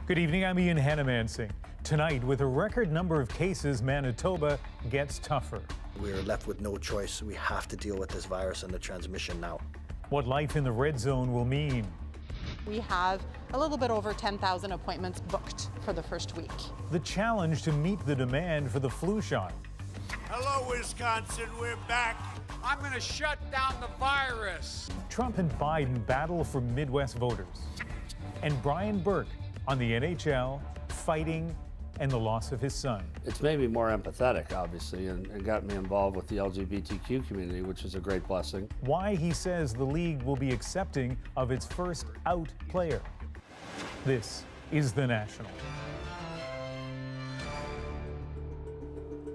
Good evening, I'm Ian Hanomansing. Tonight, with a record number of cases, Manitoba gets tougher. We're left with no choice. We have to deal with this virus and the transmission now. What life in the red zone will mean. We have a little bit over 10,000 appointments booked for the first week. The challenge to meet the demand for the flu shot. Hello, Wisconsin, we're back. I'm going to shut down the virus. Trump and Biden battle for Midwest voters. And Brian Burke on the NHL, fighting, and the loss of his son. It's made me more empathetic, obviously, and got me involved with the LGBTQ community, which is a great blessing. Why he says the league will be accepting of its first out player. This is The National.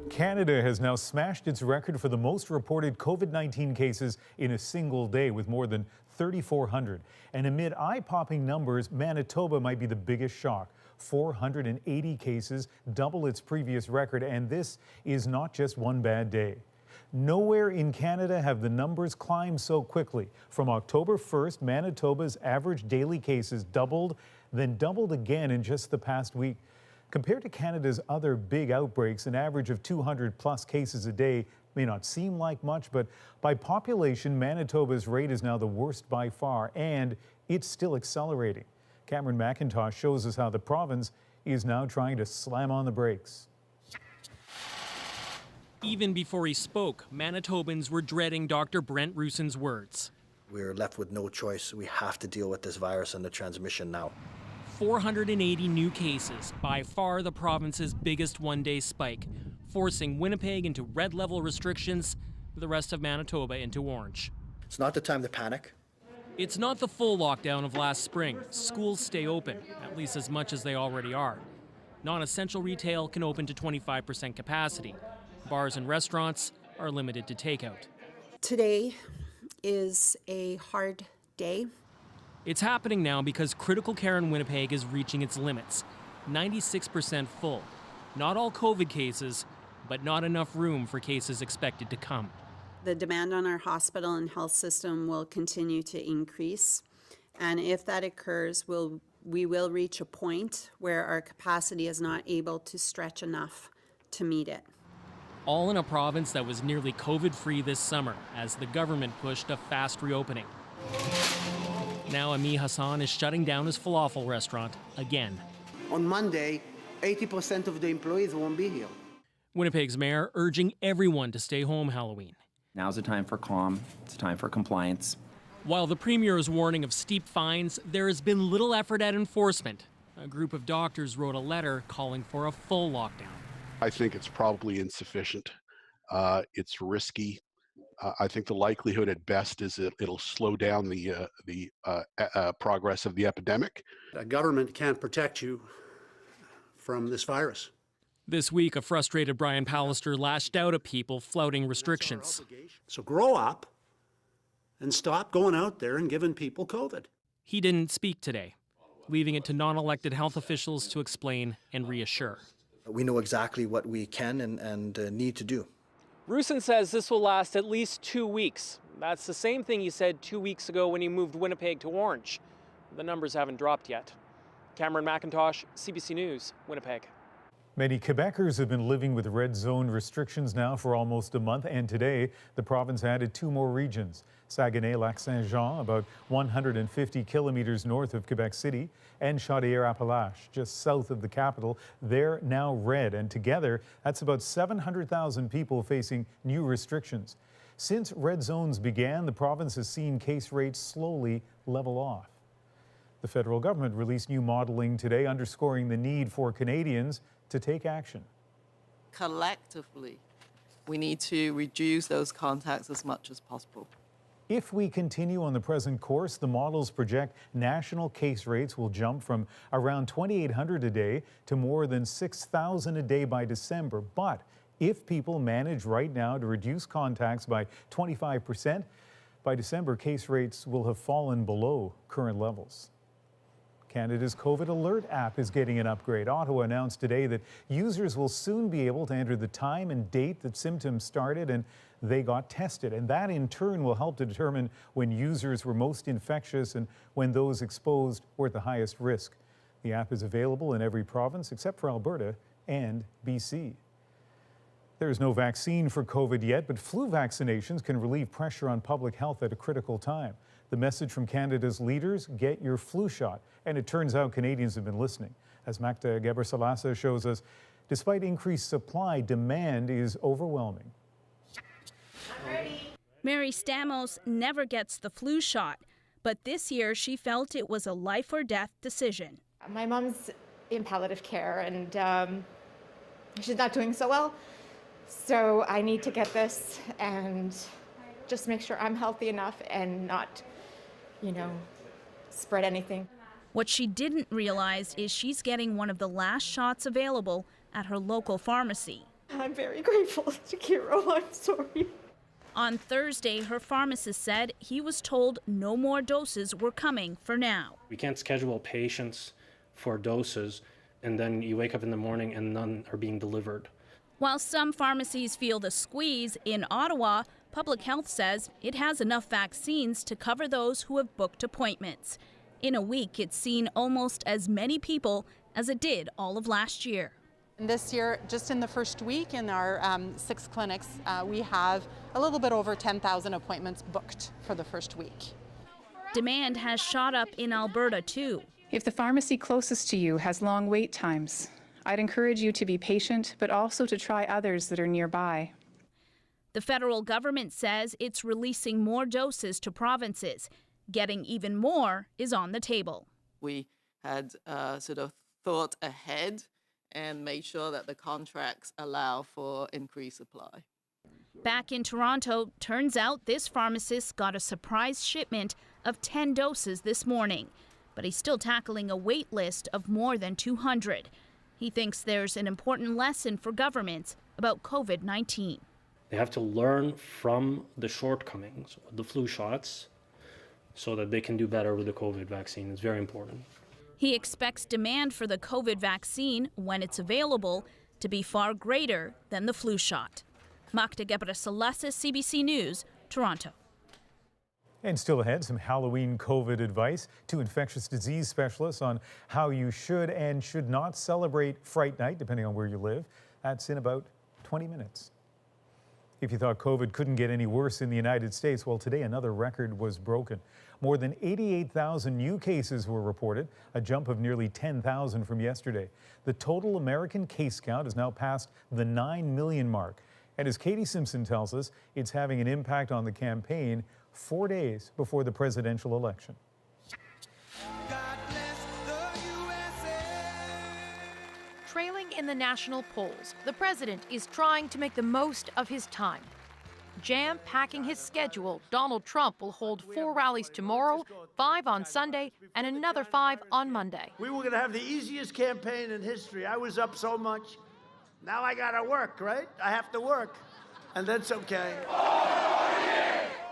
Canada has now smashed its record for the most reported COVID-19 cases in a single day, with more than 3,400. And amid eye-popping numbers, Manitoba might be the biggest shock. 480 cases, double its previous record, and this is not just one bad day. Nowhere in Canada have the numbers climbed so quickly. From October 1st, Manitoba's average daily cases doubled, then doubled again in just the past week. Compared to Canada's other big outbreaks, an average of 200 plus cases a day may not seem like much, but by population, Manitoba's rate is now the worst by far, and it's still accelerating. Cameron McIntosh shows us how the province is now trying to slam on the brakes. Even before he spoke, Manitobans were dreading Dr. Brent Roussen's words. We're left with no choice. We have to deal with this virus and the transmission now. 480 new cases, by far the province's biggest one-day spike, forcing Winnipeg into red-level restrictions, the rest of Manitoba into orange. It's not the time to panic. It's not the full lockdown of last spring. Schools stay open, at least as much as they already are. Non-essential retail can open to 25% capacity. Bars and restaurants are limited to takeout. Today is a hard day. It's happening now because critical care in Winnipeg is reaching its limits. 96% full. Not all COVID cases, but not enough room for cases expected to come. The demand on our hospital and health system will continue to increase. And if that occurs, we will reach a point where our capacity is not able to stretch enough to meet it. All in a province that was nearly COVID-free this summer as the government pushed a fast reopening. Now Ami Hassan is shutting down his falafel restaurant again. On Monday, 80% of the employees won't be here. Winnipeg's mayor urging everyone to stay home Halloween. Now's the time for calm. It's time for compliance. While the premier is warning of steep fines, there has been little effort at enforcement. A group of doctors wrote a letter calling for a full lockdown. I think it's probably insufficient. It's risky. I think the likelihood at best is that it'll slow down the progress of the epidemic. A government can't protect you from this virus. This week, a frustrated Brian Pallister lashed out at people flouting restrictions. So grow up and stop going out there and giving people COVID. He didn't speak today, leaving it to non-elected health officials to explain and reassure. We know exactly what we can and need to do. Roussen says this will last at least 2 weeks. That's the same thing he said 2 weeks ago when he moved Winnipeg to orange. The numbers haven't dropped yet. Cameron McIntosh, CBC News, Winnipeg. Many Quebecers have been living with red zone restrictions now for almost a month, and today the province added 2 more regions. Saguenay-Lac-Saint-Jean, about 150 kilometers north of Quebec City, and Chaudière-Appalaches, just south of the capital. They're now red, and together that's about 700,000 people facing new restrictions. Since red zones began, the province has seen case rates slowly level off. The federal government released new modeling today, underscoring the need for Canadians to take action. Collectively, we need to reduce those contacts as much as possible. If we continue on the present course, the models project national case rates will jump from around 2,800 a day to more than 6,000 a day by December. But if people manage right now to reduce contacts by 25%, by December, case rates will have fallen below current levels. Canada's COVID Alert app is getting an upgrade. Ottawa announced today that users will soon be able to enter the time and date that symptoms started and they got tested. And that in turn will help to determine when users were most infectious and when those exposed were at the highest risk. The app is available in every province except for Alberta and BC. There is no vaccine for COVID yet, but flu vaccinations can relieve pressure on public health at a critical time. The message from Canada's leaders: get your flu shot. And it turns out Canadians have been listening. As Magda Gebrselassie shows us, despite increased supply, demand is overwhelming. Mary Stamos never gets the flu shot, but this year she felt it was a life or death decision. My mom's in palliative care and she's not doing so well. So I need to get this and just make sure I'm healthy enough and not, spread anything. What she didn't realize is she's getting one of the last shots available at her local pharmacy. I'm very grateful to Kiro. I'm sorry. On Thursday, her pharmacist said he was told no more doses were coming for now. We can't schedule patients for doses and then you wake up in the morning and none are being delivered. While some pharmacies feel the squeeze, in Ottawa, Public Health says it has enough vaccines to cover those who have booked appointments. In a week, it's seen almost as many people as it did all of last year. And this year, just in the first week in our 6 clinics, we have a little bit over 10,000 appointments booked for the first week. Demand has shot up in Alberta, too. If the pharmacy closest to you has long wait times, I'd encourage you to be patient, but also to try others that are nearby. The federal government says it's releasing more doses to provinces. Getting even more is on the table. We had sort of thought ahead and made sure that the contracts allow for increased supply. Back in Toronto, turns out this pharmacist got a surprise shipment of 10 doses this morning, but he's still tackling a wait list of more than 200. He thinks there's an important lesson for governments about COVID-19. They have to learn from the shortcomings of the flu shots so that they can do better with the COVID vaccine. It's very important. He expects demand for the COVID vaccine, when it's available, to be far greater than the flu shot. Magda Gebrselassie, CBC News, Toronto. And still ahead, some Halloween COVID advice to infectious disease specialists on how you should and should not celebrate Fright Night, depending on where you live. That's in about 20 minutes. If you thought COVID couldn't get any worse in the United States, well, today another record was broken. More than 88,000 new cases were reported, a jump of nearly 10,000 from yesterday. The total American case count has now passed the 9 million mark. And as Katie Simpson tells us, it's having an impact on the campaign 4 days before the presidential election. Trailing in the national polls, the president is trying to make the most of his time. Jam-packing his schedule, Donald Trump will hold 4 rallies tomorrow, 5 on Sunday, and another 5 on Monday. We were going to have the easiest campaign in history. I was up so much. Now I got to work, right? I have to work. And that's okay.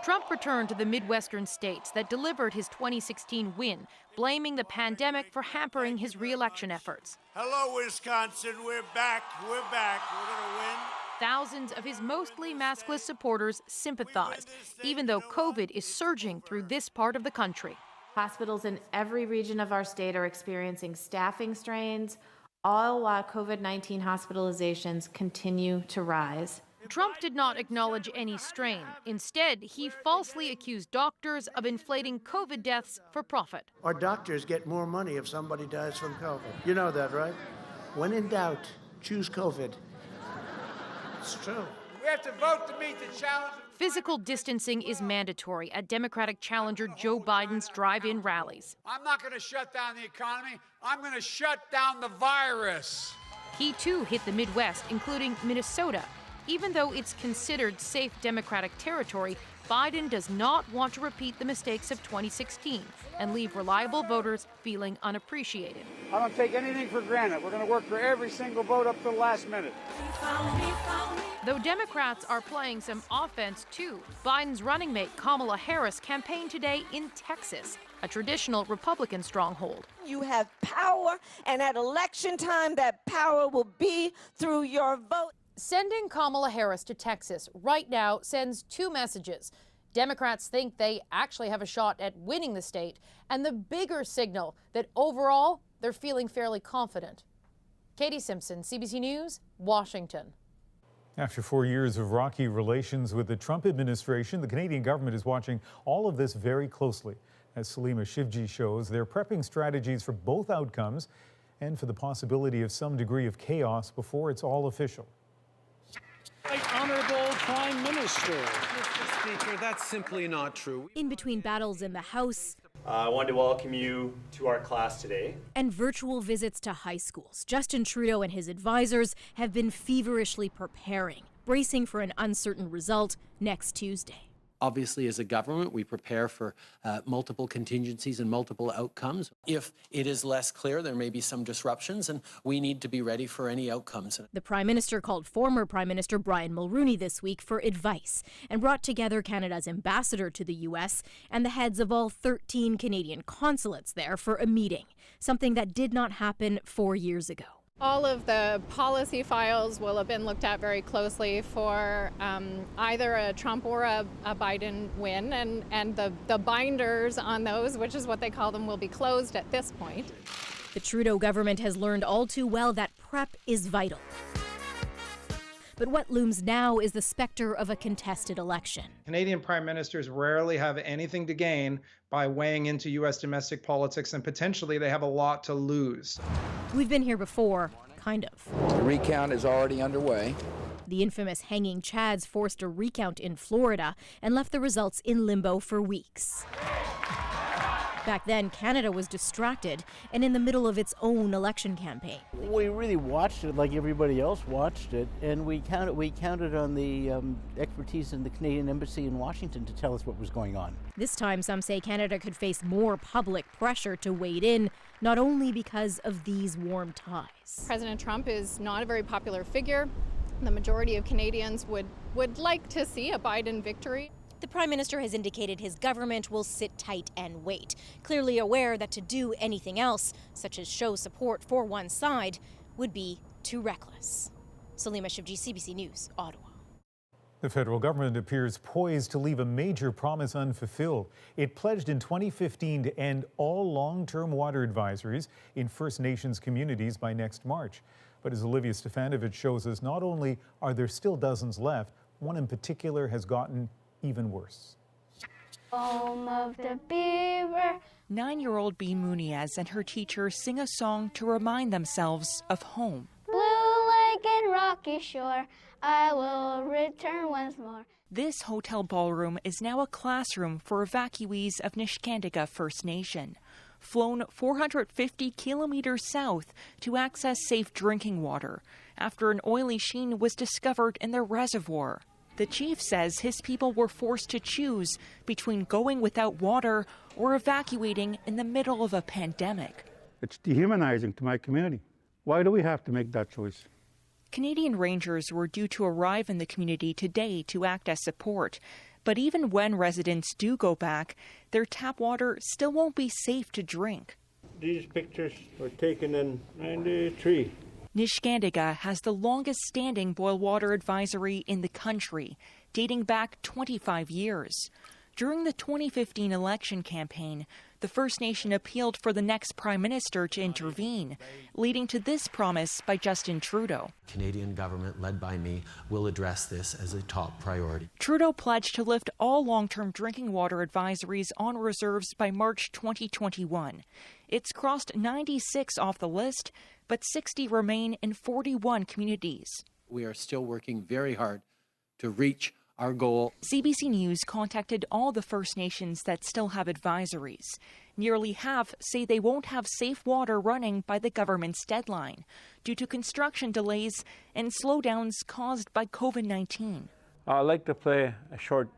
Trump returned to the Midwestern states that delivered his 2016 win, blaming the pandemic for hampering his re-election efforts. Hello, Wisconsin. We're back. We're back. We're going to win. Thousands of his mostly maskless supporters sympathized, even though COVID is surging through this part of the country. Hospitals in every region of our state are experiencing staffing strains, all while COVID-19 hospitalizations continue to rise. Trump did not acknowledge any strain. Instead, he falsely accused doctors of inflating COVID deaths for profit. Our doctors get more money if somebody dies from COVID. You know that, right? When in doubt, choose COVID. It's true. We have to vote to meet the challenge. Physical distancing is mandatory at Democratic challenger Joe Biden's drive-in rallies. I'm not going to shut down the economy. I'm going to shut down the virus. He too hit the Midwest, including Minnesota. Even though it's considered safe Democratic territory, Biden does not want to repeat the mistakes of 2016 and leave reliable voters feeling unappreciated. I don't take anything for granted. We're going to work for every single vote up to the last minute. Though Democrats are playing some offense too, Biden's running mate Kamala Harris campaigned today in Texas, a traditional Republican stronghold. You have power, and at election time, that power will be through your vote. Sending Kamala Harris to Texas right now sends 2 messages. Democrats think they actually have a shot at winning the state, and the bigger signal that overall they're feeling fairly confident. Katie Simpson, CBC News, Washington. After 4 years of rocky relations with the Trump administration, the Canadian government is watching all of this very closely. As Salima Shivji shows, they're prepping strategies for both outcomes and for the possibility of some degree of chaos before it's all official. Honorable Prime Minister. Mr. Speaker, that's simply not true. In between battles in the House, I wanted to welcome you to our class today. And virtual visits to high schools, Justin Trudeau and his advisors have been feverishly preparing, bracing for an uncertain result next Tuesday. Obviously, as a government, we prepare for multiple contingencies and multiple outcomes. If it is less clear, there may be some disruptions, and we need to be ready for any outcomes. The Prime Minister called former Prime Minister Brian Mulroney this week for advice and brought together Canada's ambassador to the U.S. and the heads of all 13 Canadian consulates there for a meeting, something that did not happen 4 years ago. All of the policy files will have been looked at very closely for either a Trump or a Biden win, and the binders on those, which is what they call them, will be closed at this point. The Trudeau government has learned all too well that prep is vital. But what looms now is the specter of a contested election. Canadian prime ministers rarely have anything to gain by weighing into U.S. domestic politics, and potentially they have a lot to lose. We've been here before, kind of. The recount is already underway. The infamous hanging Chads forced a recount in Florida and left the results in limbo for weeks. Back then, Canada was distracted and in the middle of its own election campaign. We really watched it like everybody else watched it, and we counted on the expertise in the Canadian Embassy in Washington to tell us what was going on. This time, some say Canada could face more public pressure to wade in, not only because of these warm ties. President Trump is not a very popular figure. The majority of Canadians would like to see a Biden victory. The Prime Minister has indicated his government will sit tight and wait, clearly aware that to do anything else, such as show support for one side, would be too reckless. Salima Shivji, CBC News, Ottawa. The federal government appears poised to leave a major promise unfulfilled. It pledged in 2015 to end all long-term water advisories in First Nations communities by next March. But as Olivia Stefanovic shows us, not only are there still dozens left, one in particular has gotten even worse. Home of the beaver. 9-year-old B. Muniz and her teacher sing a song to remind themselves of home. Blue Lake and Rocky Shore, I will return once more. This hotel ballroom is now a classroom for evacuees of Niskandiga First Nation, flown 450 kilometers south to access safe drinking water after an oily sheen was discovered in their reservoir. The chief says his people were forced to choose between going without water or evacuating in the middle of a pandemic. It's dehumanizing to my community. Why do we have to make that choice? Canadian Rangers were due to arrive in the community today to act as support. But even when residents do go back, their tap water still won't be safe to drink. These pictures were taken in '93. Niskandiga has the longest-standing boil water advisory in the country, dating back 25 years. During the 2015 election campaign, the First Nation appealed for the next Prime Minister to intervene, leading to this promise by Justin Trudeau. Canadian government, led by me, will address this as a top priority. Trudeau pledged to lift all long-term drinking water advisories on reserves by March 2021. It's crossed 96 off the list, but 60 remain in 41 communities. We are still working very hard to reach our goal. CBC News contacted all the First Nations that still have advisories. Nearly half say they won't have safe water running by the government's deadline due to construction delays and slowdowns caused by COVID-19. I'd like to play a short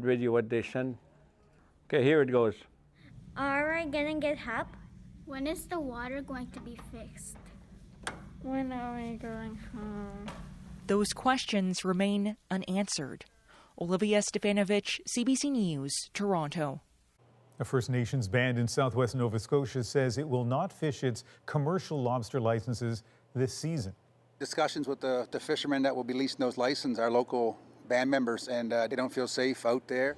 video what they sent. Okay, here it goes. Are we gonna get help? When is the water going to be fixed? When are we going home? Those questions remain unanswered. Olivia Stefanovic, CBC News, Toronto. A First Nations band in southwest Nova Scotia says it will not fish its commercial lobster licenses this season. Discussions with the fishermen that will be leasing those licenses are local band members, and they don't feel safe out there.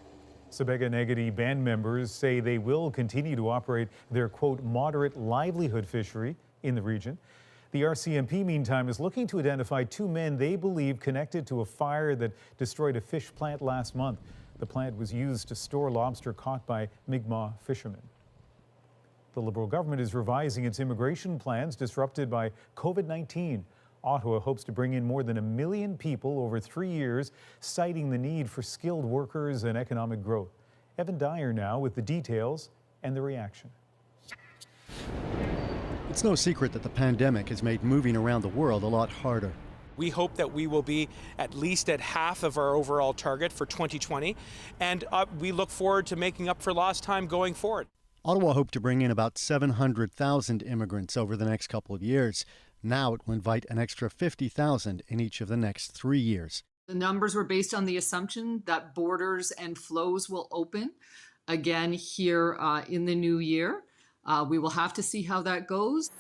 Sabega-Negedi band members say they will continue to operate their, quote, moderate livelihood fishery in the region. The RCMP, meantime, is looking to identify 2 men they believe connected to a fire that destroyed a fish plant last month. The plant was used to store lobster caught by Mi'kmaq fishermen. The Liberal government is revising its immigration plans disrupted by COVID-19. Ottawa hopes to bring in more than 1 million people over 3 years, citing the need for skilled workers and economic growth. Evan Dyer now with the details and the reaction. It's no secret that the pandemic has made moving around the world a lot harder. We hope that we will be at least at half of our overall target for 2020, and we look forward to making up for lost time going forward. Ottawa hoped to bring in about 700,000 immigrants over the next couple of years. Now it will invite an extra 50,000 in each of the next 3 years. The numbers were based on the assumption that borders and flows will open again here in the new year. We will have to see how that goes.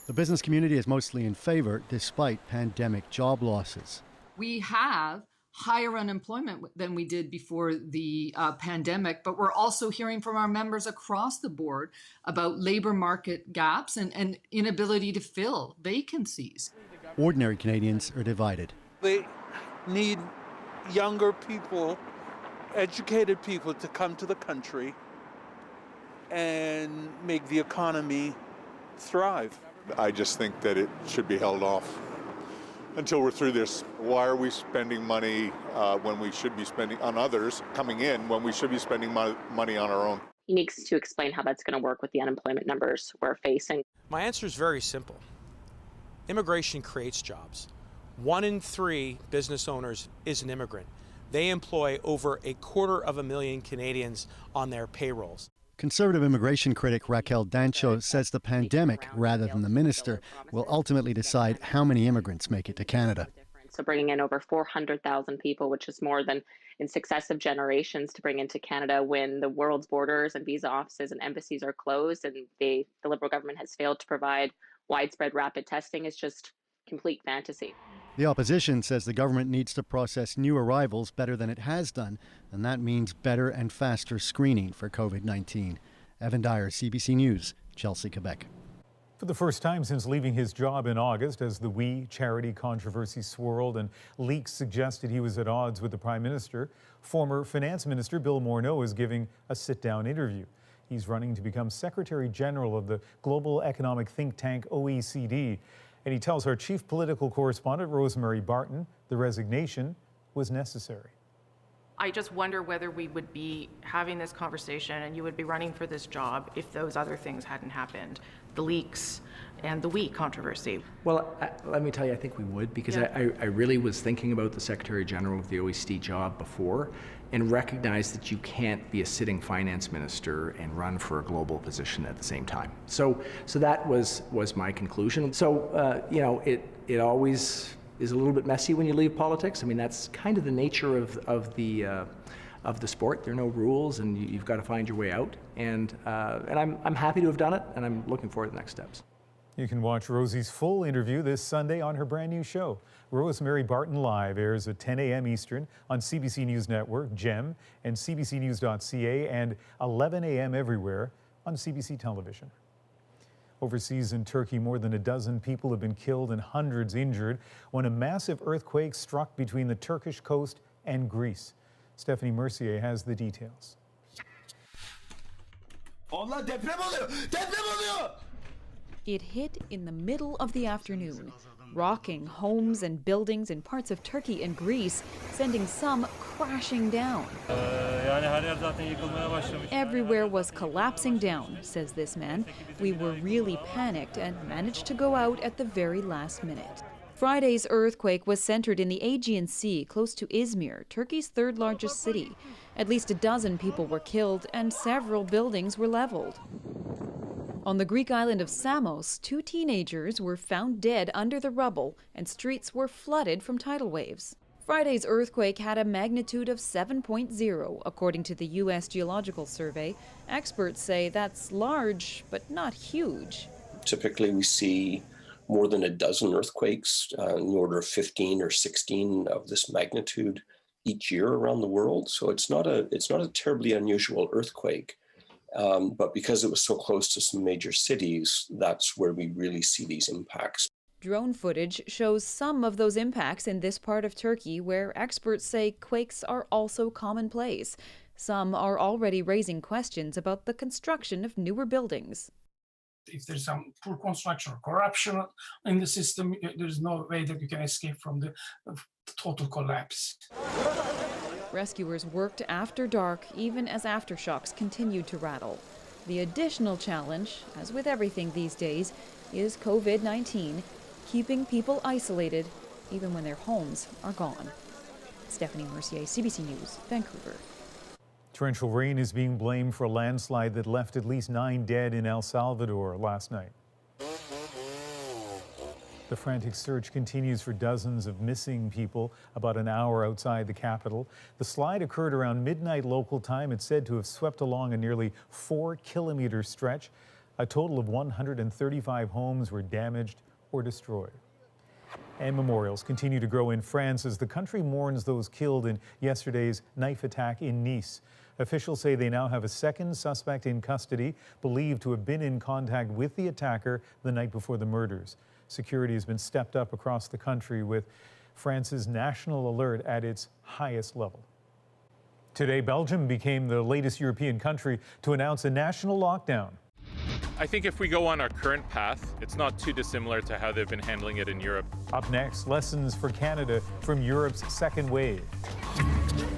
The business community is mostly in favor despite pandemic job losses. We have higher unemployment than we did before the pandemic, but we're also hearing from our members across the board about labor market gaps and inability to fill vacancies. Ordinary Canadians are divided. They need younger people, educated people to come to the country and make the economy thrive. I just think that it should be held off until we're through this. Why are we spending money when we should be spending on others coming in when we should be spending money on our own? He needs to explain how that's going to work with the unemployment numbers we're facing. My answer is very simple. Immigration creates jobs. 1 in 3 business owners is an immigrant. They employ over 250,000 Canadians on their payrolls. Conservative immigration critic Raquel Dancho says the pandemic, rather than the minister, will ultimately decide how many immigrants make it to Canada. So bringing in over 400,000 people, which is more than in successive generations to bring into Canada when the world's borders and visa offices and embassies are closed and the Liberal government has failed to provide widespread rapid testing, is just complete fantasy. The opposition says the government needs to process new arrivals better than it has done, and that means better and faster screening for COVID-19. Evan Dyer, CBC News, Chelsea, Quebec. For the first time since leaving his job in August, as the We charity controversy swirled and leaks suggested he was at odds with the Prime Minister, former Finance Minister Bill Morneau is giving a sit-down interview. He's running to become Secretary General of the global economic think tank OECD. And he tells our chief political correspondent, Rosemary Barton, the resignation was necessary. I just wonder whether we would be having this conversation and you would be running for this job if those other things hadn't happened, the leaks and the We controversy. Well, let me tell you, I think we would, because I really was thinking about the Secretary General of the OECD job before and recognized that you can't be a sitting finance minister and run for a global position at the same time. So that was my conclusion. So, you know, it always is a little bit messy when you leave politics. I mean, that's kind of the nature of the sport. There are no rules, and you've got to find your way out. And I'm happy to have done it, and I'm looking forward to the next steps. You can watch Rosie's full interview this Sunday on her brand new show. Rosemary Barton Live airs at 10 a.m. Eastern on CBC News Network, GEM, and cbcnews.ca, and 11 a.m. everywhere on CBC Television. Overseas in Turkey, more than a dozen people have been killed and hundreds injured when a massive earthquake struck between the Turkish coast and Greece. Stephanie Mercier has the details. It hit in the middle of the afternoon, rocking homes and buildings in parts of Turkey and Greece, sending some crashing down. Everywhere was collapsing down, says this man. We were really panicked and managed to go out at the very last minute. Friday's earthquake was centered in the Aegean Sea, close to Izmir, Turkey's third largest city. At least a dozen people were killed and several buildings were leveled. On the Greek island of Samos, 2 teenagers were found dead under the rubble and streets were flooded from tidal waves. Friday's earthquake had a magnitude of 7.0, according to the U.S. Geological Survey. Experts say that's large, but not huge. Typically, we see more than a dozen earthquakes in the order of 15 or 16 of this magnitude each year around the world. So it's not a terribly unusual earthquake. But because it was so close to some major cities, that's where we really see these impacts. Drone footage shows some of those impacts in this part of Turkey, where experts say quakes are also commonplace. Some are already raising questions about the construction of newer buildings. If there's some poor construction or corruption in the system, there's no way that you can escape from the total collapse. Rescuers worked after dark, even as aftershocks continued to rattle. The additional challenge, as with everything these days, is COVID-19, keeping people isolated even when their homes are gone. Stephanie Mercier, CBC News, Vancouver. Torrential rain is being blamed for a landslide that left at least 9 dead in El Salvador last night. The frantic search continues for dozens of missing people about an hour outside the capital. The slide occurred around midnight local time. It's said to have swept along a nearly 4-kilometer stretch. A total of 135 homes were damaged or destroyed. And memorials continue to grow in France as the country mourns those killed in yesterday's knife attack in Nice. Officials say they now have a second suspect in custody, believed to have been in contact with the attacker the night before the murders. Security has been stepped up across the country, with France's national alert at its highest level. Today, Belgium became the latest European country to announce a national lockdown. I think if we go on our current path, it's not too dissimilar to how they've been handling it in Europe. Up next, lessons for Canada from Europe's second wave.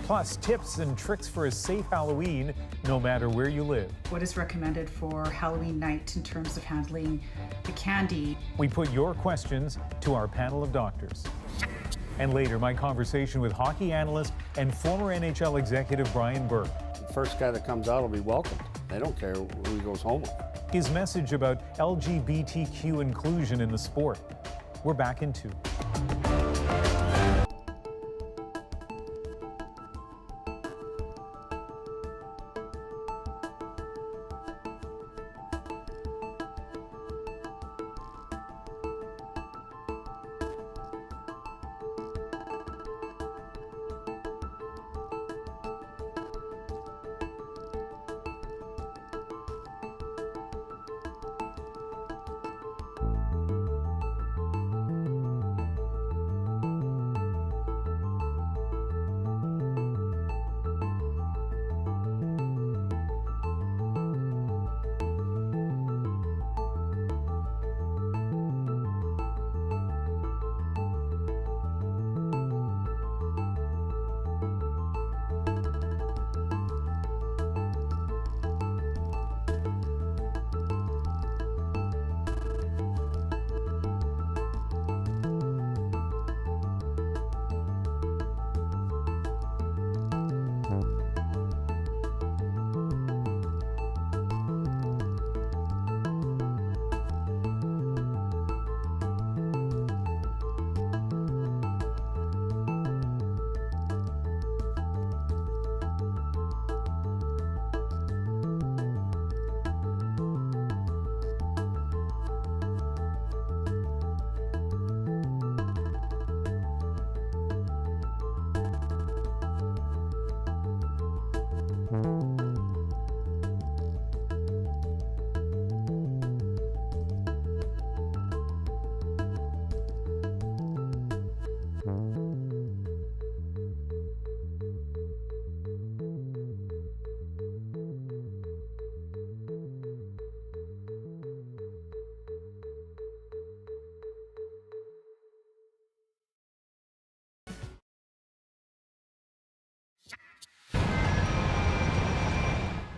Plus, tips and tricks for a safe Halloween, no matter where you live. What is recommended for Halloween night in terms of handling the candy? We put your questions to our panel of doctors. And later, my conversation with hockey analyst and former NHL executive Brian Burke. The first guy that comes out will be welcomed. They don't care who he goes home with. His message about LGBTQ inclusion in the sport. We're back in 2.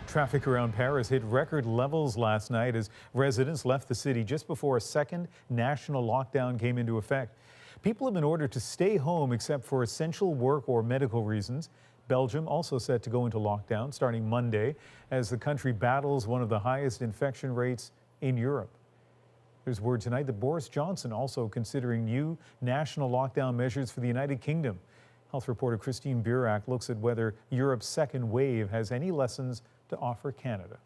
Traffic around Paris hit record levels last night as residents left the city just before a second national lockdown came into effect. People have been ordered to stay home except for essential work or medical reasons. Belgium also set to go into lockdown starting Monday as the country battles one of the highest infection rates in Europe. There's word tonight that Boris Johnson also considering new national lockdown measures for the United Kingdom. Health reporter Christine Burak looks at whether Europe's second wave has any lessons to offer Canada.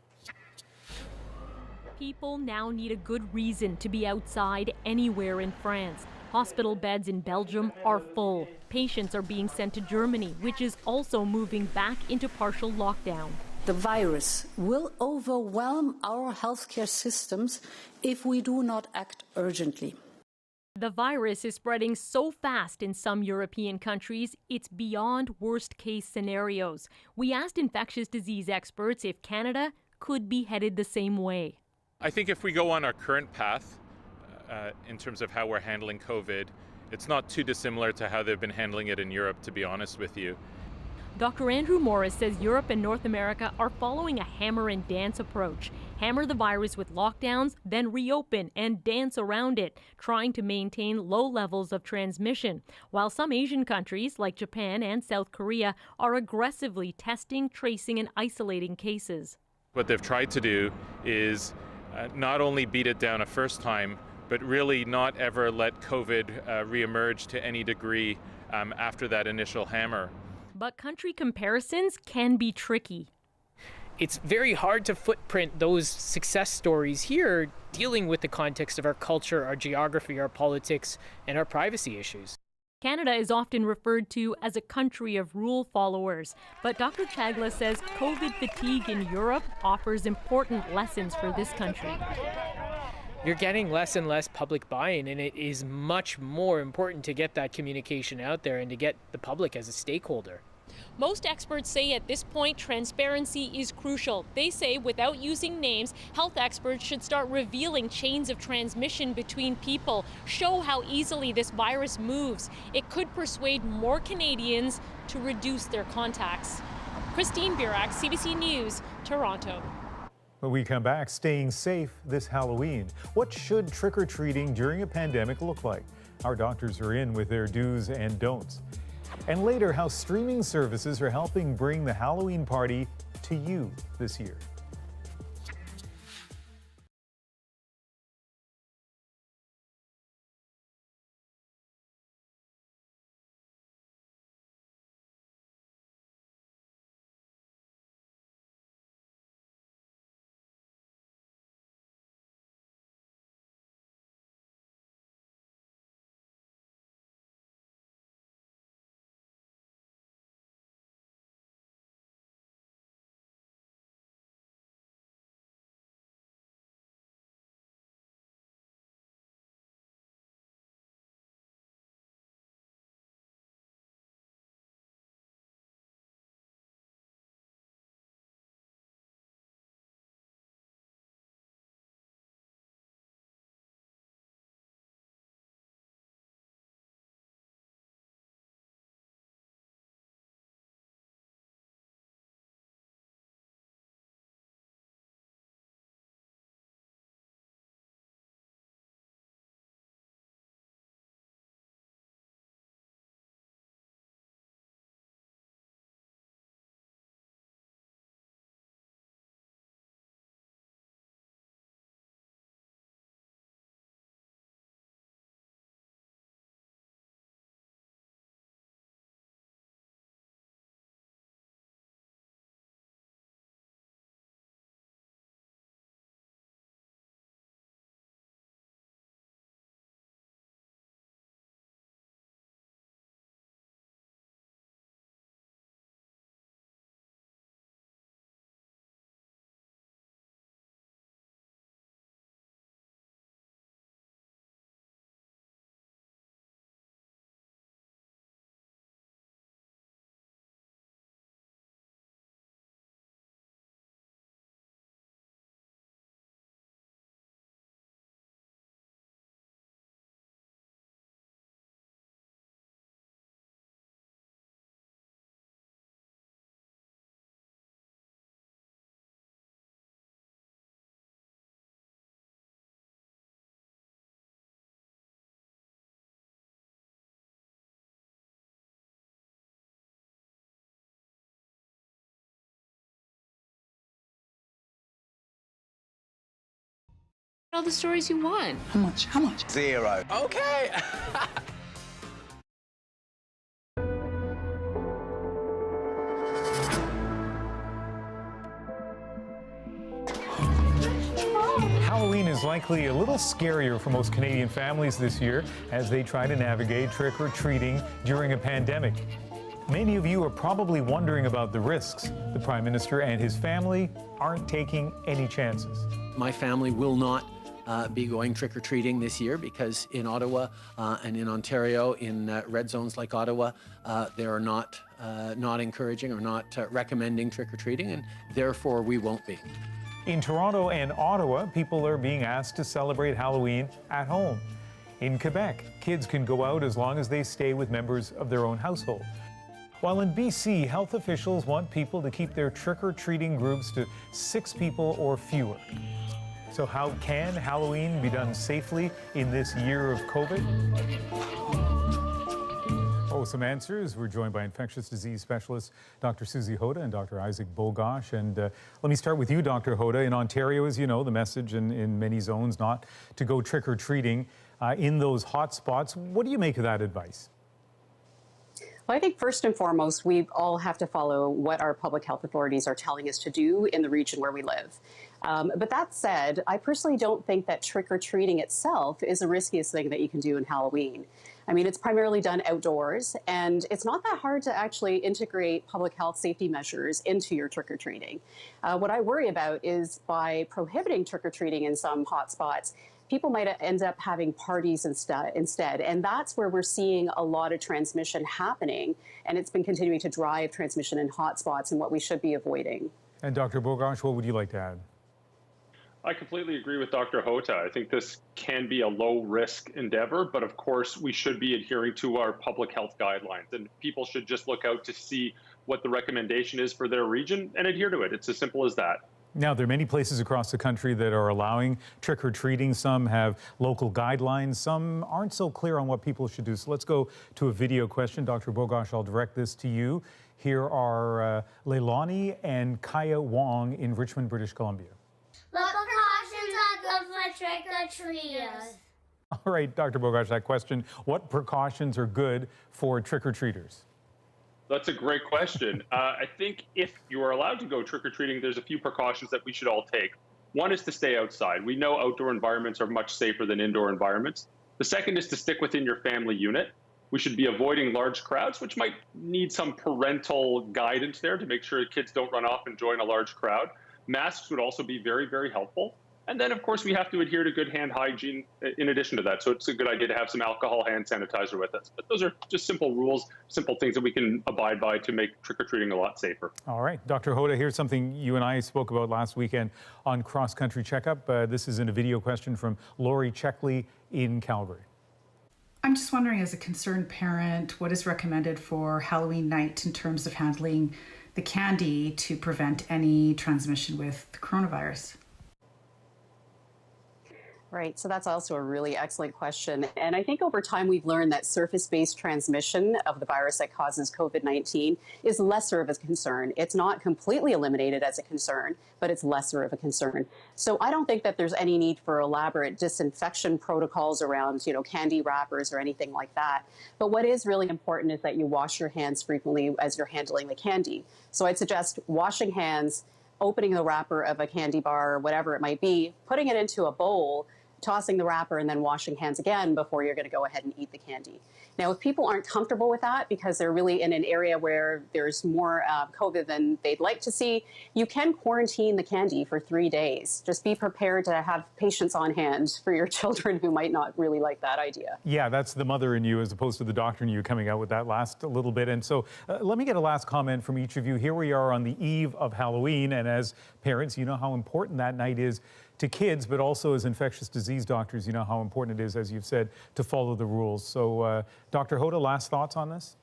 People now need a good reason to be outside anywhere in France. Hospital beds in Belgium are full. Patients are being sent to Germany, which is also moving back into partial lockdown. The virus will overwhelm our healthcare systems if we do not act urgently. The virus is spreading so fast in some European countries, it's beyond worst-case scenarios. We asked infectious disease experts if Canada could be headed the same way. I think if we go on our current path, in terms of how we're handling COVID, it's not too dissimilar to how they've been handling it in Europe, to be honest with you. Dr. Andrew Morris says Europe and North America are following a hammer and dance approach. Hammer the virus with lockdowns, then reopen and dance around it, trying to maintain low levels of transmission, while some Asian countries like Japan and South Korea are aggressively testing, tracing and isolating cases. What they've tried to do is not only beat it down a first time, but really not ever let COVID reemerge to any degree after that initial hammer. But country comparisons can be tricky. It's very hard to footprint those success stories here, dealing with the context of our culture, our geography, our politics, and our privacy issues. Canada is often referred to as a country of rule followers, but Dr. Chagla says COVID fatigue in Europe offers important lessons for this country. You're getting less and less public buy-in, and it is much more important to get that communication out there and to get the public as a stakeholder. Most experts say at this point transparency is crucial. They say without using names, health experts should start revealing chains of transmission between people, show how easily this virus moves. It could persuade more Canadians to reduce their contacts. Christine Burak, CBC News, Toronto. When we come back, staying safe this Halloween. What should trick-or-treating during a pandemic look like? Our doctors are in with their do's and don'ts. And later, how streaming services are helping bring the Halloween party to you this year. All the stories you want. How much? How much? 0. Okay. likely a little scarier for most Canadian families this year as they try to navigate trick-or-treating during a pandemic. Many of you are probably wondering about the risks. The Prime Minister and his family aren't taking any chances. My family will not be going trick-or-treating this year because in Ottawa and in Ontario, in red zones like Ottawa, they are not encouraging or not recommending trick-or-treating, and therefore we won't be. In Toronto and Ottawa, people are being asked to celebrate Halloween at home. In Quebec, kids can go out as long as they stay with members of their own household. While in BC, health officials want people to keep their trick-or-treating groups to 6 people or fewer. So how can Halloween be done safely in this year of COVID? Oh, some answers. We're joined by infectious disease specialist Dr. Susie Hoda and Dr. Isaac Bogosh. And let me start with you, Dr. Hoda. In Ontario, as you know, the message in many zones not to go trick-or-treating in those hot spots. What do you make of that advice? Well, I think first and foremost, we all have to follow what our public health authorities are telling us to do in the region where we live. But that said, I personally don't think that trick-or-treating itself is the riskiest thing that you can do in Halloween. I mean, it's primarily done outdoors, and it's not that hard to actually integrate public health safety measures into your trick-or-treating. What I worry about is by prohibiting trick-or-treating in some hot spots, people might end up having parties instead. And that's where we're seeing a lot of transmission happening. And it's been continuing to drive transmission in hotspots and what we should be avoiding. And Dr. Bogosh, what would you like to add? I completely agree with Dr. Hota. I think this can be a low-risk endeavor, but of course we should be adhering to our public health guidelines. And people should just look out to see what the recommendation is for their region and adhere to it. It's as simple as that. Now, there are many places across the country that are allowing trick-or-treating. Some have local guidelines. Some aren't so clear on what people should do. So let's go to a video question. Dr. Bogosh, I'll direct this to you. Here are Leilani and Kaya Wong in Richmond, British Columbia. What precautions are good for trick-or-treaters? All right, Dr. Bogosh, that question. What precautions are good for trick-or-treaters? That's a great question. I think if you are allowed to go trick-or-treating, there's a few precautions that we should all take. One is to stay outside. We know outdoor environments are much safer than indoor environments. The second is to stick within your family unit. We should be avoiding large crowds, which might need some parental guidance there to make sure kids don't run off and join a large crowd. Masks would also be very, very helpful. And then, of course, we have to adhere to good hand hygiene in addition to that. So it's a good idea to have some alcohol hand sanitizer with us. But those are just simple rules, simple things that we can abide by to make trick-or-treating a lot safer. All right. Dr. Hoda, here's something you and I spoke about last weekend on Cross Country Checkup. This is in a video question from Lori Checkley in Calgary. I'm just wondering, as a concerned parent, what is recommended for Halloween night in terms of handling the candy to prevent any transmission with the coronavirus? Right, so that's also a really excellent question. And I think over time we've learned that surface-based transmission of the virus that causes COVID-19 is lesser of a concern. It's not completely eliminated as a concern, but it's lesser of a concern. So I don't think that there's any need for elaborate disinfection protocols around, candy wrappers or anything like that. But what is really important is that you wash your hands frequently as you're handling the candy. So I'd suggest washing hands, opening the wrapper of a candy bar or whatever it might be, putting it into a bowl, tossing the wrapper, and then washing hands again before you're going to go ahead and eat the candy. Now, if people aren't comfortable with that because they're really in an area where there's more COVID than they'd like to see, you can quarantine the candy for 3 days. Just be prepared to have patience on hand for your children who might not really like that idea. Yeah, that's the mother in you as opposed to the doctor in you coming out with that last little bit. And so let me get a last comment from each of you. Here we are on the eve of Halloween, and as parents, you know how important that night is to kids, but also as infectious disease doctors, you know how important it is, as you've said, to follow the rules. So, Dr. Hoda, last thoughts on this?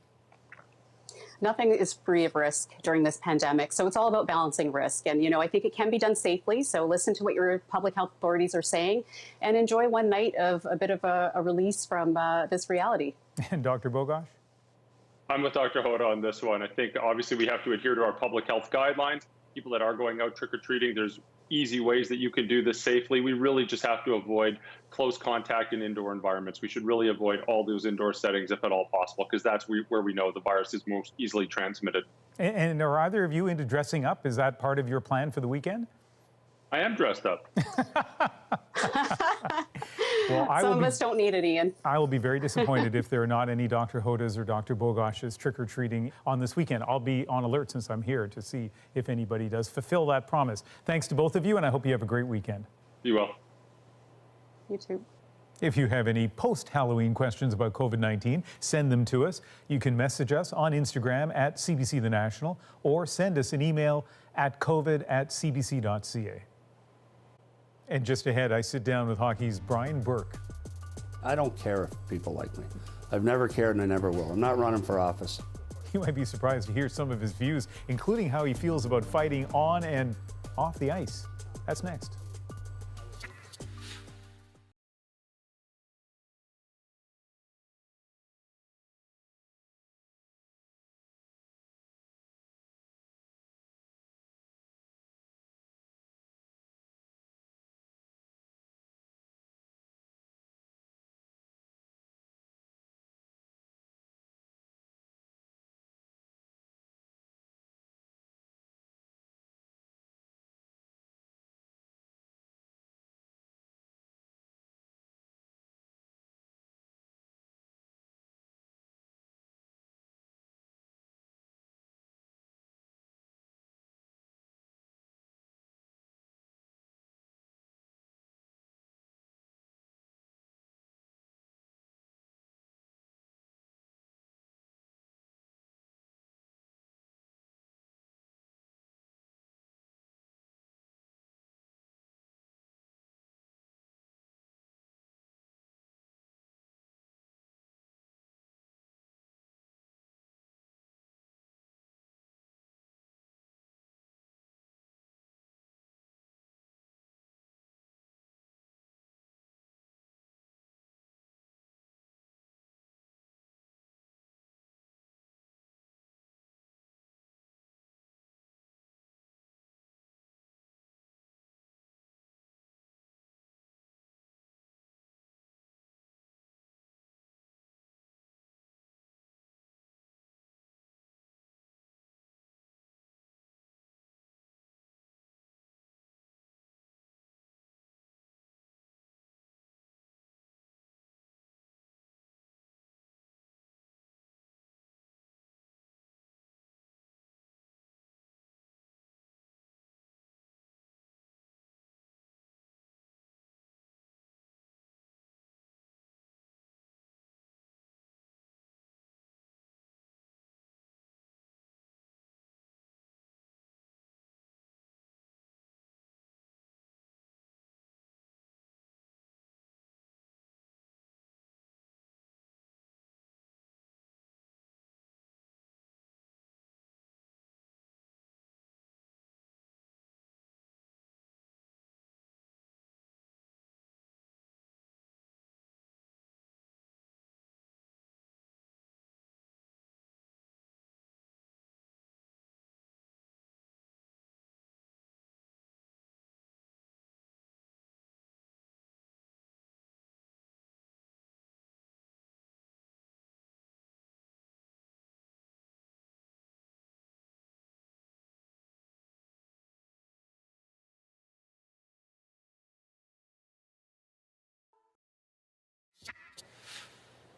Nothing is free of risk during this pandemic, so it's all about balancing risk. And, I think it can be done safely, so listen to what your public health authorities are saying and enjoy one night of a bit of a release from this reality. And Dr. Bogosh? I'm with Dr. Hoda on this one. I think obviously we have to adhere to our public health guidelines. People that are going out trick-or-treating, there's easy ways that you can do this safely. We really just have to avoid close contact in indoor environments. We should really avoid all those indoor settings if at all possible, because that's where we know the virus is most easily transmitted. And are either of you into dressing up? Is that part of your plan for the weekend? I am dressed up. Well, Some of us don't need it, Ian. I will be very disappointed if there are not any Dr. Hoda's or Dr. Bogash's trick-or-treating on this weekend. I'll be on alert since I'm here to see if anybody does fulfill that promise. Thanks to both of you, and I hope you have a great weekend. You will. You too. If you have any post-Halloween questions about COVID-19, send them to us. You can message us on Instagram at CBC The National or send us an email at covid@cbc.ca. And just ahead, I sit down with hockey's Brian Burke. I don't care if people like me. I've never cared and I never will. I'm not running for office. You might be surprised to hear some of his views, including how he feels about fighting on and off the ice. That's next.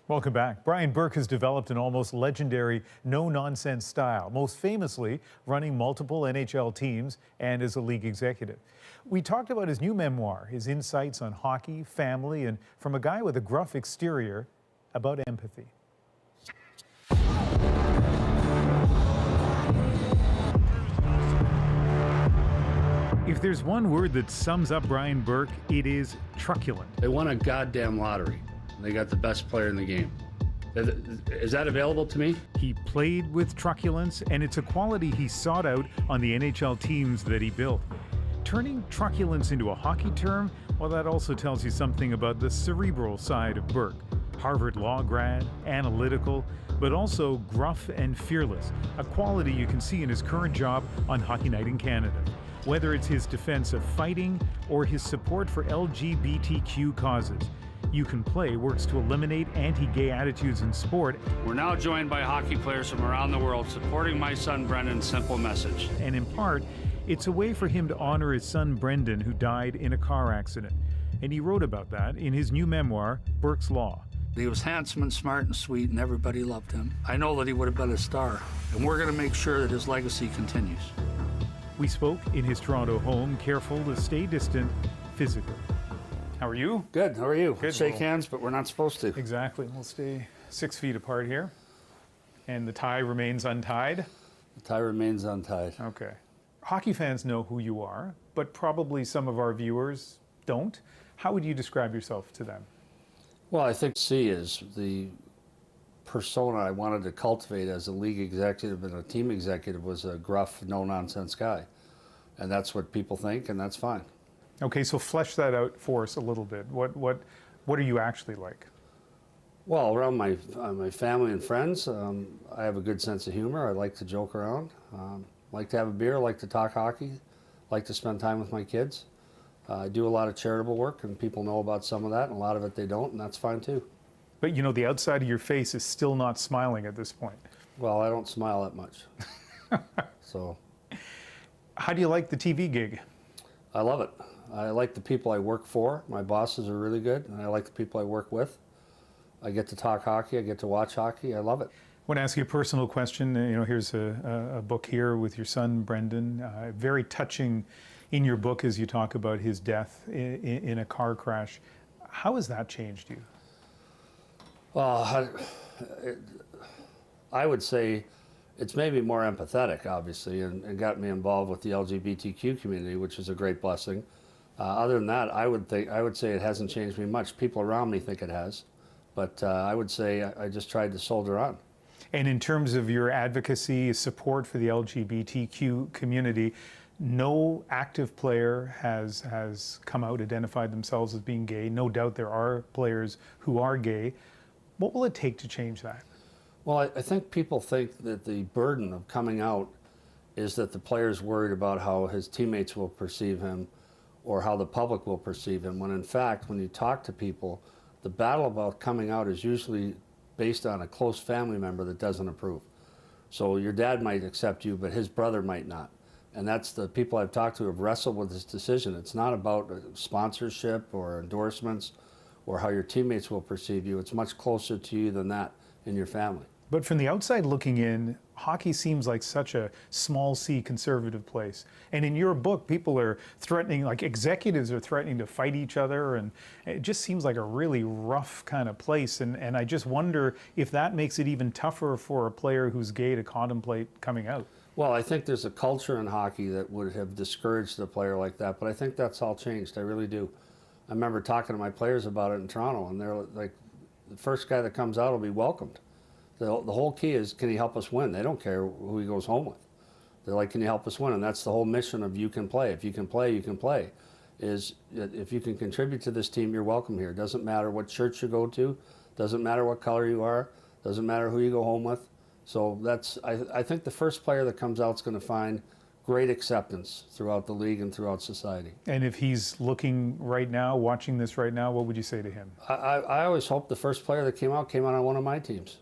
Welcome back. Brian Burke has developed an almost legendary no-nonsense style, most famously running multiple NHL teams and as a league executive. We talked about his new memoir, his insights on hockey, family, and from a guy with a gruff exterior, about empathy. If there's one word that sums up Brian Burke, it is truculent. They won a goddamn lottery. They got the best player in the game. Is that available to me? He played with truculence, and it's a quality he sought out on the NHL teams that he built. Turning truculence into a hockey term, well, that also tells you something about the cerebral side of Burke. Harvard Law grad, analytical, but also gruff and fearless, a quality you can see in his current job on Hockey Night in Canada. Whether it's his defense of fighting or his support for LGBTQ causes, You Can Play works to eliminate anti-gay attitudes in sport. We're now joined by hockey players from around the world supporting my son Brendan's simple message. And in part, it's a way for him to honor his son Brendan, who died in a car accident. and he wrote about that in his new memoir, Burke's Law. He was handsome and smart and sweet, and everybody loved him. I know that he would have been a star, and we're going to make sure that his legacy continues. We spoke in his Toronto home, careful to stay distant physically. How are you? Good. How are you? Good. Shake hands, but we're not supposed to. Exactly. We'll stay 6 feet apart here. And the tie remains untied? The tie remains untied. Okay. Hockey fans know who you are, but probably some of our viewers don't. How would you describe yourself to them? Well, I think C is the persona I wanted to cultivate as a league executive and a team executive was a gruff, no-nonsense guy. And that's what people think, and that's fine. Okay, so flesh that out for us a little bit. What are you actually like? Well, around my family and friends, I have a good sense of humor. I like to joke around. Like to have a beer, like to talk hockey, like to spend time with my kids. I do a lot of charitable work, and people know about some of that, and a lot of it they don't, and that's fine too. But you know, the outside of your face is still not smiling at this point. Well, I don't smile that much. So. How do you like the TV gig? I love it. I like the people I work for. My bosses are really good, and I like the people I work with. I get to talk hockey. I get to watch hockey. I love it. I want to ask you a personal question. You know, here's a book here with your son, Brendan. Very touching in your book as you talk about his death in a car crash. How has that changed you? Well, I would say it's made me more empathetic, obviously, and got me involved with the LGBTQ community, which is a great blessing. Other than that, I would say it hasn't changed me much. People around me think it has, but I would say I just tried to soldier on. And in terms of your advocacy, support for the LGBTQ community, no active player has come out, identified themselves as being gay. No doubt there are players who are gay. What will it take to change that? Well, I think people think that the burden of coming out is that the player's worried about how his teammates will perceive him or how the public will perceive him, when in fact, when you talk to people, the battle about coming out is usually based on a close family member that doesn't approve. So your dad might accept you, but his brother might not. And that's the people I've talked to have wrestled with this decision. It's not about sponsorship or endorsements or how your teammates will perceive you. It's much closer to you than that in your family. But from the outside looking in, hockey seems like such a small C conservative place. And in your book, people are threatening, like executives are threatening to fight each other, and it just seems like a really rough kind of place. And I just wonder if that makes it even tougher for a player who's gay to contemplate coming out. Well, I think there's a culture in hockey that would have discouraged a player like that, but I think that's all changed. I really do. I remember talking to my players about it in Toronto, and they're like, the first guy that comes out will be welcomed. The whole key is, can he help us win? They don't care who he goes home with. They're like, can you help us win? And that's the whole mission of You Can Play. If you can play, you can play. Is if you can contribute to this team, you're welcome here. It doesn't matter what church you go to. Doesn't matter what color you are. Doesn't matter who you go home with. So that's, I think the first player that comes out is going to find great acceptance throughout the league and throughout society. And if he's looking right now, watching this right now, what would you say to him? I always hoped the first player that came out on one of my teams,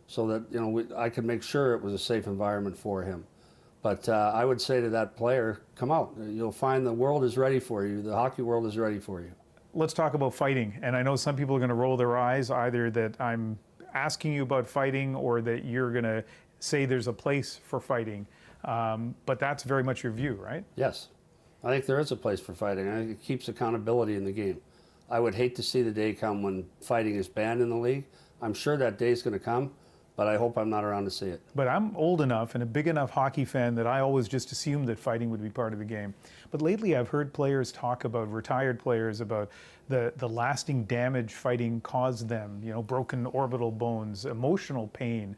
so that I could make sure it was a safe environment for him. But I would say to that player, come out. You'll find the world is ready for you. The hockey world is ready for you. Let's talk about fighting. And I know some people are going to roll their eyes, either that I'm asking you about fighting or that you're going to say there's a place for fighting. But that's very much your view, right? Yes. I think there is a place for fighting. I think it keeps accountability in the game. I would hate to see the day come when fighting is banned in the league. I'm sure that day is going to come, but I hope I'm not around to see it. But I'm old enough and a big enough hockey fan that I always just assumed that fighting would be part of the game. But lately I've heard players talk about, retired players, about the lasting damage fighting caused them, broken orbital bones, emotional pain,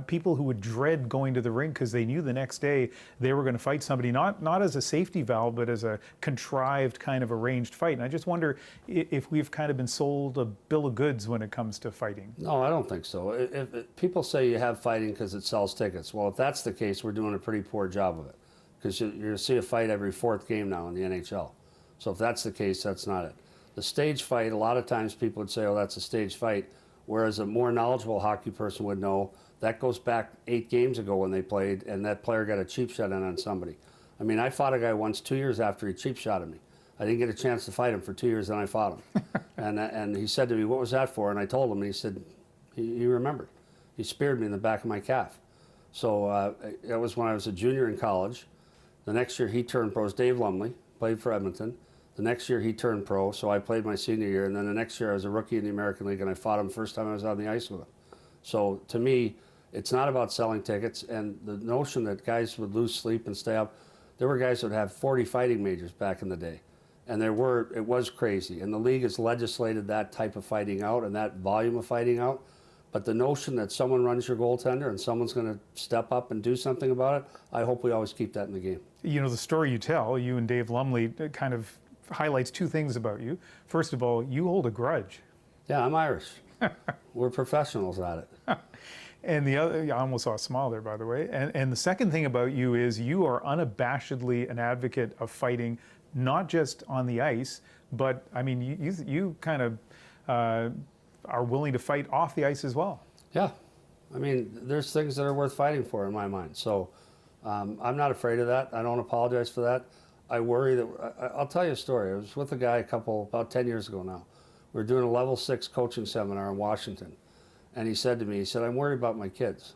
people who would dread going to the rink because they knew the next day they were going to fight somebody, not as a safety valve, but as a contrived kind of arranged fight. And I just wonder if we've kind of been sold a bill of goods when it comes to fighting. No, I don't think so. If people say you have fighting because it sells tickets. Well, if that's the case, we're doing a pretty poor job of it, because you're going to see a fight every fourth game now in the NHL. So if that's the case, that's not it. The stage fight, a lot of times people would say, oh, that's a stage fight, whereas a more knowledgeable hockey person would know that goes back 8 games ago when they played, and that player got a cheap shot in on somebody. I mean, I fought a guy once 2 years after he cheap shotted me. I didn't get a chance to fight him for 2 years, then I fought him. And he said to me, what was that for? And I told him, and he said, he remembered. He speared me in the back of my calf. So that was when I was a junior in college. The next year he turned pro. It was Dave Lumley, played for Edmonton. The next year he turned pro, so I played my senior year. And then the next year I was a rookie in the American League, and I fought him the first time I was on the ice with him. So to me, it's not about selling tickets. And the notion that guys would lose sleep and stay up, there were guys that would have 40 fighting majors back in the day. And it was crazy. And the league has legislated that type of fighting out and that volume of fighting out. But the notion that someone runs your goaltender and someone's going to step up and do something about it, I hope we always keep that in the game. You know, the story you tell, you and Dave Lumley, kind of highlights two things about you. First of all, you hold a grudge. Yeah, I'm Irish. We're professionals at it. And the other, I almost saw a smile there, by the way. And the second thing about you is you are unabashedly an advocate of fighting, not just on the ice, but I mean, you kind of are willing to fight off the ice as well. Yeah. I mean, there's things that are worth fighting for in my mind. So I'm not afraid of that. I don't apologize for that. I worry that, I'll tell you a story. I was with a guy about 10 years ago now. We were doing a level 6 coaching seminar in Washington. And he said to me, he said, I'm worried about my kids.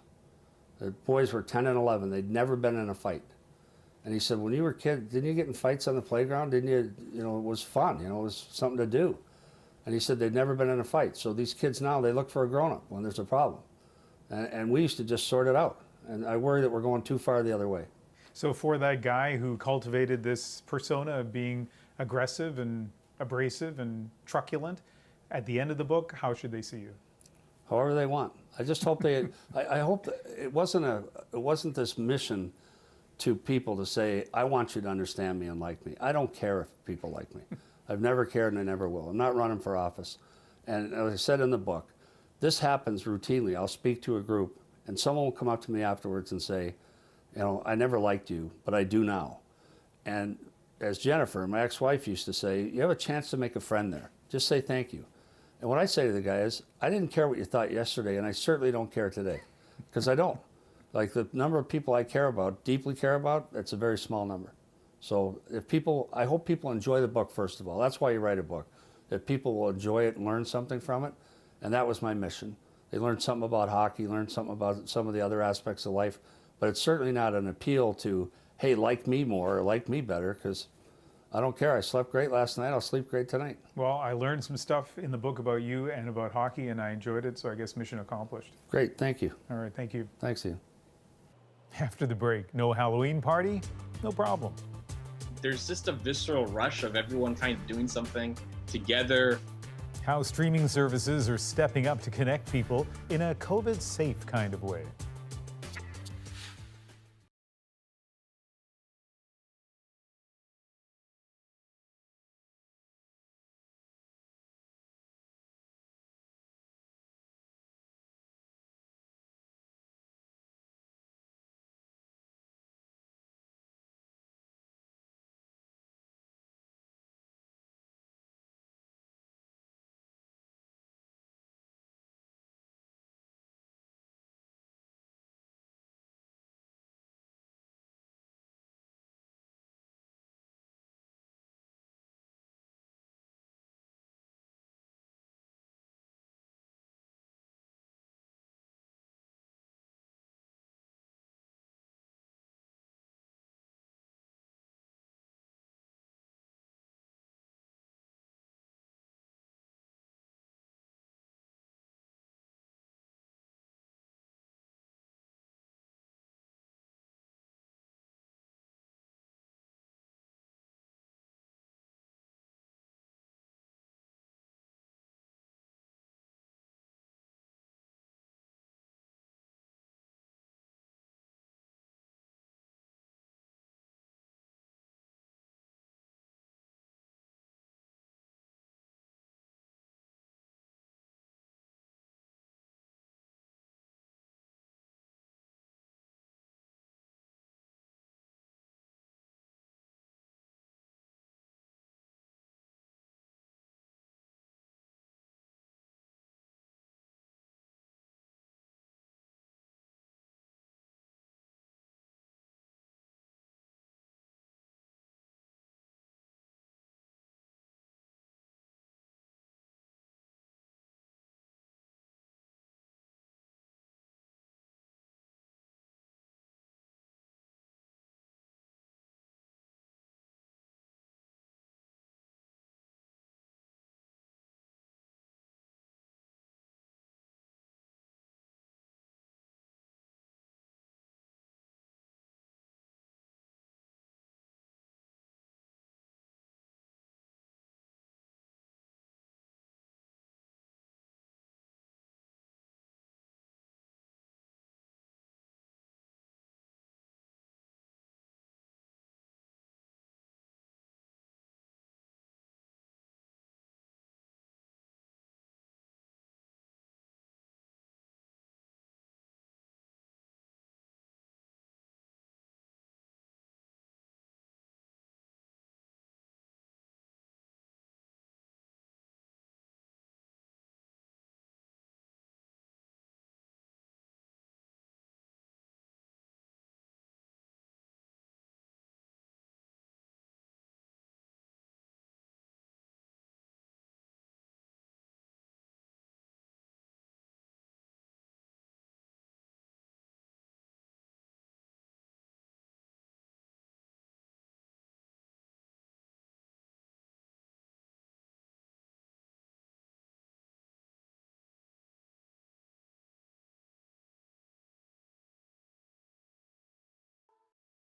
The boys were 10 and 11. They'd never been in a fight. And he said, when you were a kid, didn't you get in fights on the playground? Didn't you, it was fun, it was something to do. And he said they'd never been in a fight. So these kids now, they look for a grown-up when there's a problem. And we used to just sort it out. And I worry that we're going too far the other way. So for that guy who cultivated this persona of being aggressive and abrasive and truculent, at the end of the book, how should they see you? However they want. I just hope they, I hope that it wasn't this mission to people to say, I want you to understand me and like me. I don't care if people like me. I've never cared and I never will. I'm not running for office. And as I said in the book, this happens routinely. I'll speak to a group and someone will come up to me afterwards and say, I never liked you, but I do now. And as Jennifer, my ex-wife, used to say, you have a chance to make a friend there. Just say thank you. And what I say to the guy is, I didn't care what you thought yesterday, and I certainly don't care today, because I don't. Like the number of people I care about, deeply care about, it's a very small number. So I hope people enjoy the book, first of all. That's why you write a book, that people will enjoy it and learn something from it. And that was my mission. They learned something about hockey, learned something about some of the other aspects of life, but it's certainly not an appeal to, hey, like me more or like me better, because I don't care. I slept great last night. I'll sleep great tonight. Well, I learned some stuff in the book about you and about hockey, and I enjoyed it, so I guess mission accomplished. Great. Thank you. All right. Thank you. Thanks, Ian. After the break, no Halloween party? No problem. There's just a visceral rush of everyone kind of doing something together. How streaming services are stepping up to connect people in a COVID-safe kind of way.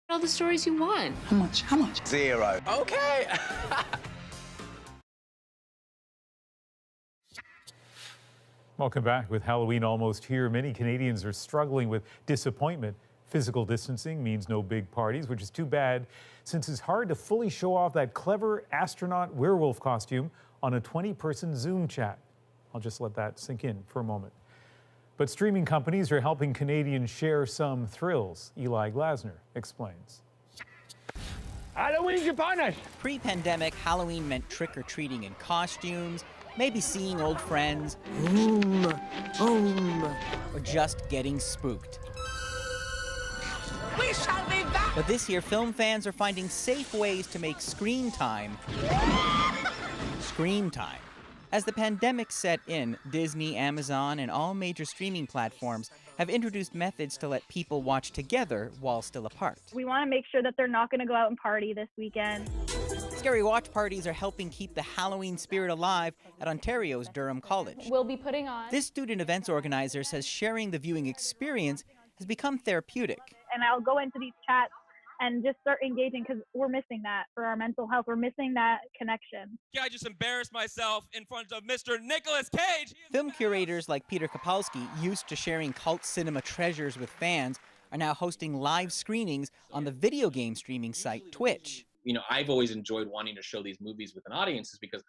All the stories you want. How much? How much? 0. Okay. Welcome back. With Halloween almost here, many Canadians are struggling with disappointment. Physical distancing means no big parties, which is too bad since it's hard to fully show off that clever astronaut werewolf costume on a 20-person Zoom chat. I'll just let that sink in for a moment. But streaming companies are helping Canadians share some thrills. Eli Glasner explains. Halloween's upon us! Pre-pandemic, Halloween meant trick-or-treating in costumes, maybe seeing old friends, or just getting spooked. We shall be back! But this year, film fans are finding safe ways to make screen time scream time. As the pandemic set in, Disney, Amazon, and all major streaming platforms have introduced methods to let people watch together while still apart. We want to make sure that they're not going to go out and party this weekend. Scary watch parties are helping keep the Halloween spirit alive at Ontario's Durham College. We'll be putting on... This student events organizer says sharing the viewing experience has become therapeutic. And I'll go into these chats and just start engaging because we're missing that for our mental health. We're missing that connection. I just embarrassed myself in front of Mr. Nicolas Cage. Film curators like Peter Kapowski, used to sharing cult cinema treasures with fans, are now hosting live screenings on the video game streaming site Twitch. You know, I've always enjoyed wanting to show these movies with an audience is because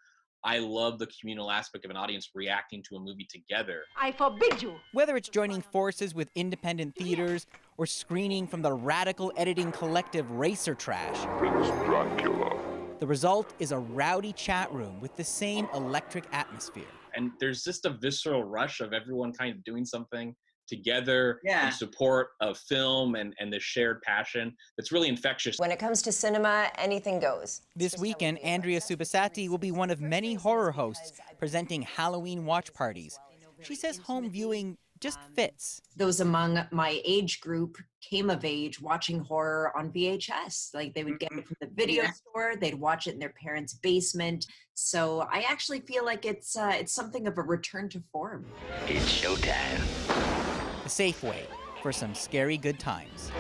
I love the communal aspect of an audience reacting to a movie together. I forbid you. Whether it's joining forces with independent theaters or screening from the radical editing collective Racer Trash, Prince Dracula. The result is a rowdy chat room with the same electric atmosphere. And there's just a visceral rush of everyone kind of doing something together in support of film and the shared passion that's really infectious. When it comes to cinema, anything goes. This weekend, Andrea Subasati will be one of many horror hosts presenting Halloween watch parties. She says home viewing just fits. Those among my age group came of age watching horror on VHS. Like they would get it from the video store, they'd watch it in their parents' basement. So I actually feel like it's something of a return to form. It's showtime. The safe way for some scary good times.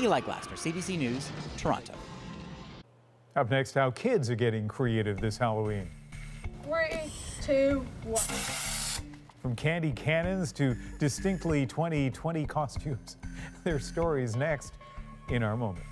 Eli Glasner, CBC News, Toronto. Up next, how kids are getting creative this Halloween. 3, 2, 1. From candy cannons to distinctly 2020 costumes. Their stories next in our moment.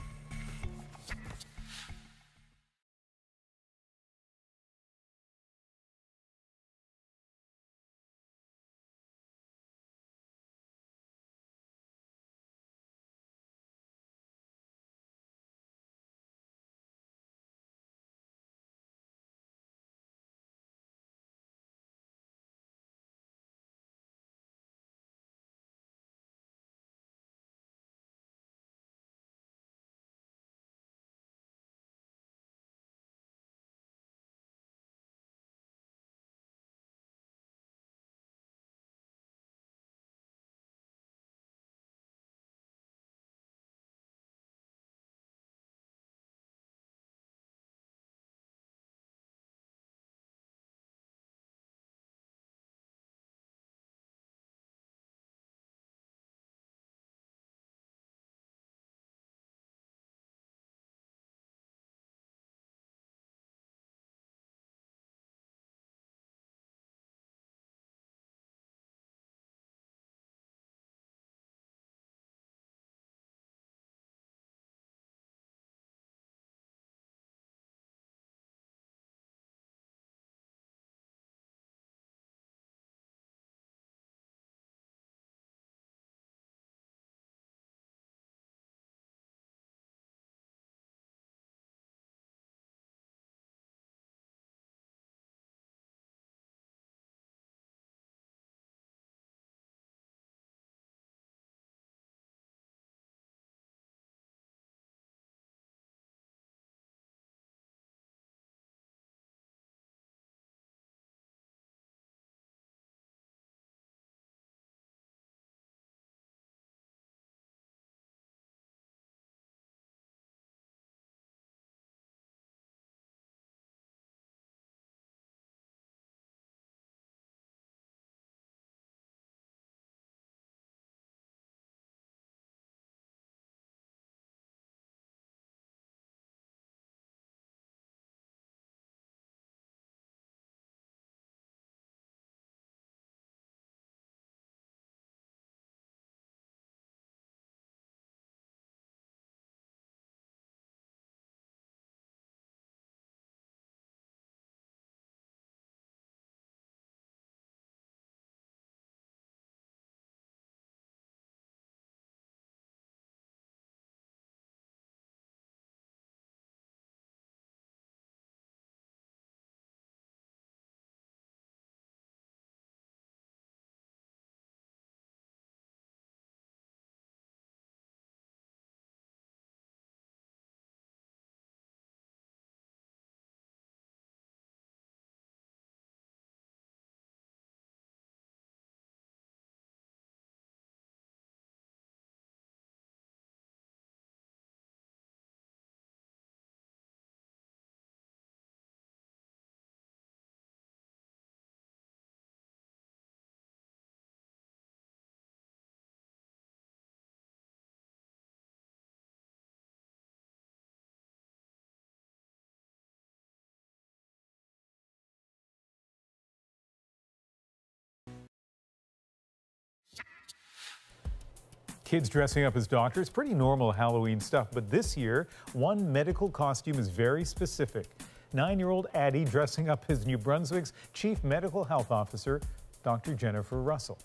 Kids dressing up as doctors, pretty normal Halloween stuff, but this year, one medical costume is very specific. 9-year-old Addie dressing up as New Brunswick's Chief Medical Health Officer, Dr. Jennifer Russell.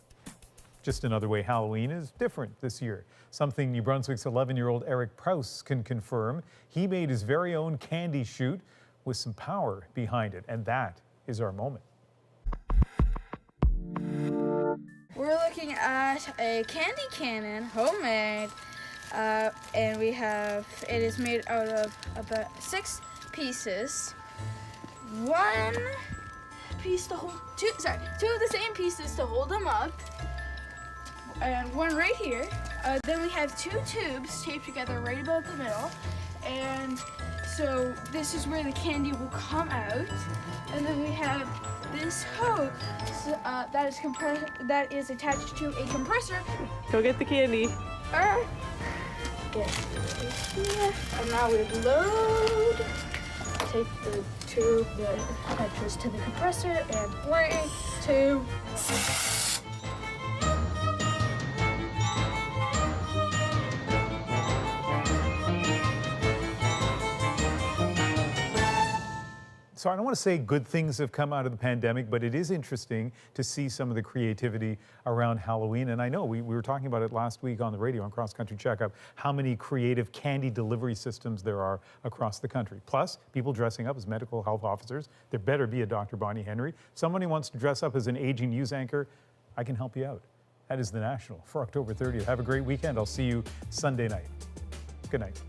Just another way Halloween is different this year. Something New Brunswick's 11-year-old Eric Prowse can confirm. He made his very own candy chute with some power behind it, and that is our moment. We're looking at a candy cannon, homemade, and it is made out of about 6 pieces. One piece to hold, two of the same pieces to hold them up, and one right here. Then we have 2 tubes taped together right about the middle, and so this is where the candy will come out. And then we have this hose that is attached to a compressor. Go get the candy. Get it here, and now we load. Take the tube that attaches to the compressor, and 3, 2. So I don't want to say good things have come out of the pandemic, but it is interesting to see some of the creativity around Halloween. And I know we were talking about it last week on the radio on Cross Country Checkup, how many creative candy delivery systems there are across the country. Plus, people dressing up as medical health officers. There better be a Dr. Bonnie Henry. Somebody wants to dress up as an aging news anchor. I can help you out. That is the National for October 30th. Have a great weekend. I'll see you Sunday night. Good night.